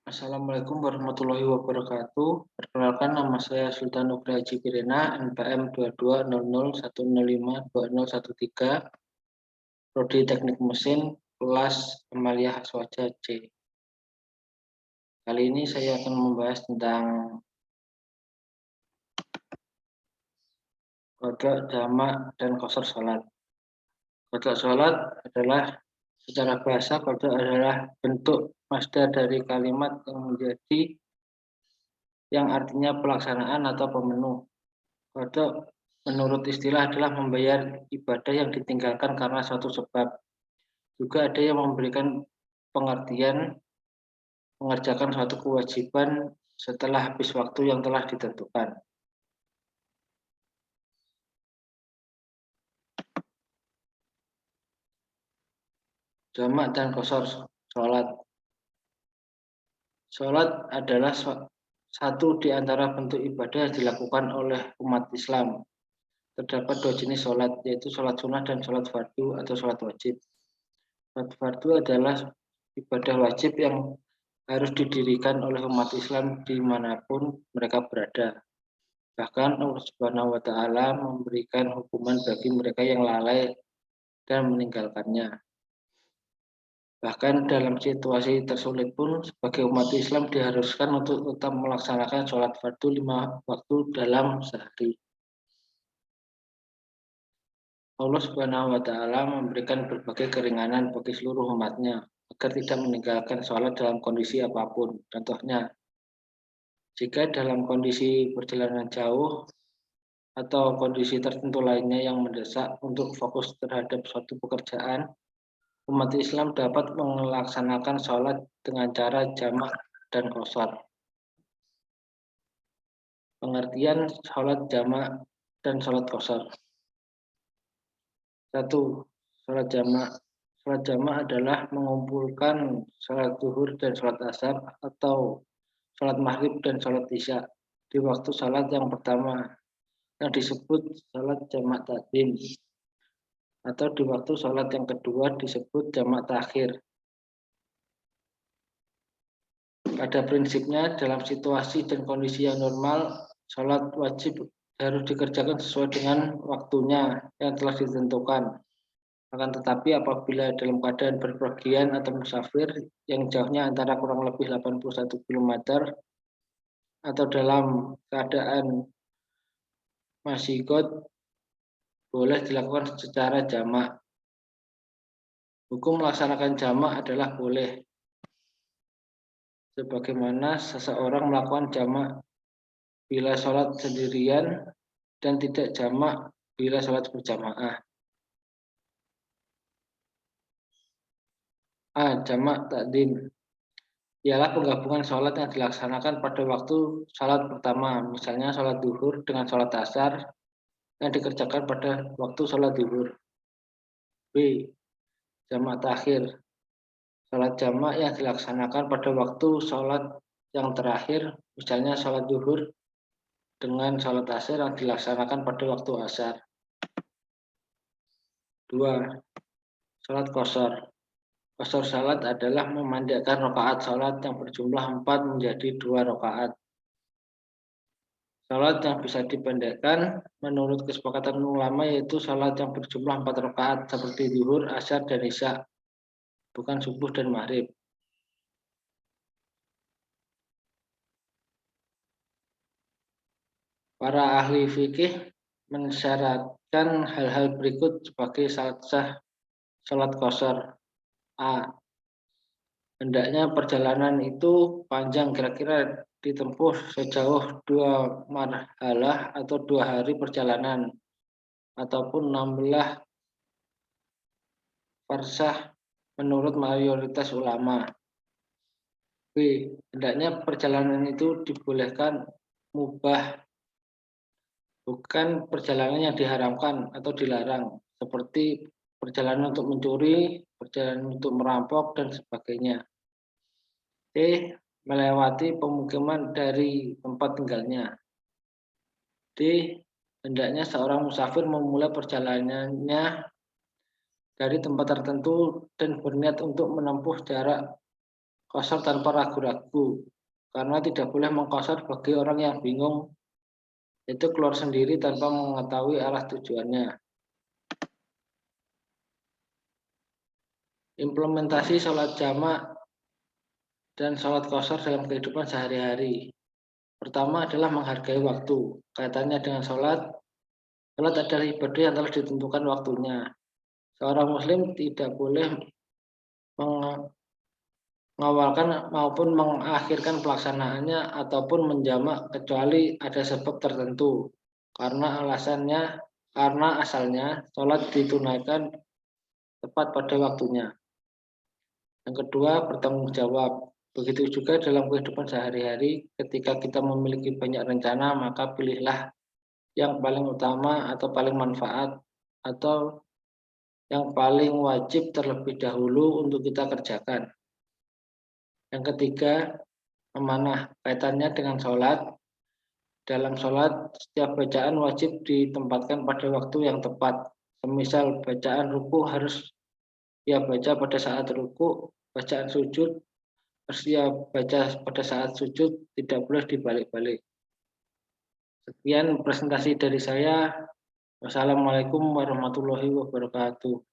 Assalamualaikum warahmatullahi wabarakatuh. Perkenalkan, nama saya Sultan Nugraha Pirena, NPM 220010520013, Prodi Teknik Mesin, kelas Amalia Haswaja C. Kali ini saya akan membahas tentang kodok, jamak, dan qasar sholat. Kodok sholat adalah, secara bahasa, kodok adalah bentuk masdar dari kalimat yang artinya pelaksanaan atau pemenuh. Kodok menurut istilah adalah membayar ibadah yang ditinggalkan karena suatu sebab. Juga ada yang memberikan pengertian mengerjakan suatu kewajiban setelah habis waktu yang telah ditentukan. Jamak dan qasar sholat. Sholat adalah satu di antara bentuk ibadah yang dilakukan oleh umat Islam. Terdapat dua jenis sholat, yaitu sholat sunnah dan sholat fardu atau sholat wajib. Sholat fardu adalah ibadah wajib yang harus didirikan oleh umat Islam dimanapun mereka berada. Bahkan Allah Subhanahu wa Ta'ala memberikan hukuman bagi mereka yang lalai dan meninggalkannya. Bahkan dalam situasi tersulit pun, sebagai umat Islam diharuskan untuk tetap melaksanakan sholat fardu 5 waktu dalam sehari. Allah Subhanahu wa Ta'ala memberikan berbagai keringanan bagi seluruh umatnya agar tidak meninggalkan sholat dalam kondisi apapun. Contohnya, jika dalam kondisi perjalanan jauh atau kondisi tertentu lainnya yang mendesak untuk fokus terhadap suatu pekerjaan, umat Islam dapat melaksanakan sholat dengan cara jamak dan qasar. Pengertian sholat jamak dan sholat qasar. 1. Sholat jamak. Sholat jamak adalah mengumpulkan sholat zuhur dan sholat asar atau sholat maghrib dan sholat isya di waktu sholat yang pertama, yang disebut sholat jamak takdim, atau di waktu sholat yang kedua disebut jamak takhir. Pada prinsipnya, dalam situasi dan kondisi yang normal, sholat wajib harus dikerjakan sesuai dengan waktunya yang telah ditentukan. Akan tetapi apabila dalam keadaan berpergian atau musafir yang jauhnya antara kurang lebih 81 km atau dalam keadaan masih boleh dilakukan secara jamak. Hukum melaksanakan jamak adalah boleh, sebagaimana seseorang melakukan jamak bila sholat sendirian dan tidak jamak bila sholat berjamaah. A. Jamak takdim ialah penggabungan sholat yang dilaksanakan pada waktu sholat pertama, misalnya sholat zuhur dengan sholat asar yang dikerjakan pada waktu sholat zuhur. B. Jamak takhir, sholat jamak yang dilaksanakan pada waktu sholat yang terakhir, misalnya sholat zuhur dengan sholat asar yang dilaksanakan pada waktu asar. 2. Sholat qasar. Qasar salat adalah memendekkan rakaat salat yang berjumlah 4 menjadi 2 rakaat. Salat yang bisa dipendekkan menurut kesepakatan ulama yaitu salat yang berjumlah 4 rakaat seperti zuhur, asar, dan isya, bukan subuh dan maghrib. Para ahli fikih mensyaratkan hal-hal berikut sebagai syarat sah salat qasar. A. Hendaknya perjalanan itu panjang, kira-kira ditempuh sejauh 2 marhalah atau 2 hari perjalanan, ataupun 16 farsah menurut mayoritas ulama. B. Hendaknya perjalanan itu dibolehkan mubah, bukan perjalanan yang diharamkan atau dilarang, seperti perjalanan untuk mencuri, perjalanan untuk merampok, dan sebagainya. C. Melewati pemukiman dari tempat tinggalnya. D. Hendaknya seorang musafir memulai perjalanannya dari tempat tertentu dan berniat untuk menempuh jarak qashar tanpa ragu-ragu, karena tidak boleh mengqashar bagi orang yang bingung, itu keluar sendiri tanpa mengetahui arah tujuannya. Implementasi sholat jamak dan sholat qashar dalam kehidupan sehari-hari. Pertama adalah menghargai waktu. Kaitannya dengan sholat adalah ibadah yang telah ditentukan waktunya. Seorang muslim tidak boleh mengawalkan maupun mengakhirkan pelaksanaannya ataupun menjamak kecuali ada sebab tertentu. Karena asalnya sholat ditunaikan tepat pada waktunya. Yang kedua, bertanggung jawab. Begitu juga dalam kehidupan sehari-hari, ketika kita memiliki banyak rencana, maka pilihlah yang paling utama atau paling manfaat atau yang paling wajib terlebih dahulu untuk kita kerjakan. Yang ketiga, amanah. Kaitannya dengan sholat. Dalam sholat, setiap bacaan wajib ditempatkan pada waktu yang tepat. Semisal bacaan ruku harus dia baca pada saat ruku, bacaan sujud harus dia baca pada saat sujud, tidak boleh dibalik-balik. Sekian presentasi dari saya. Wassalamualaikum warahmatullahi wabarakatuh.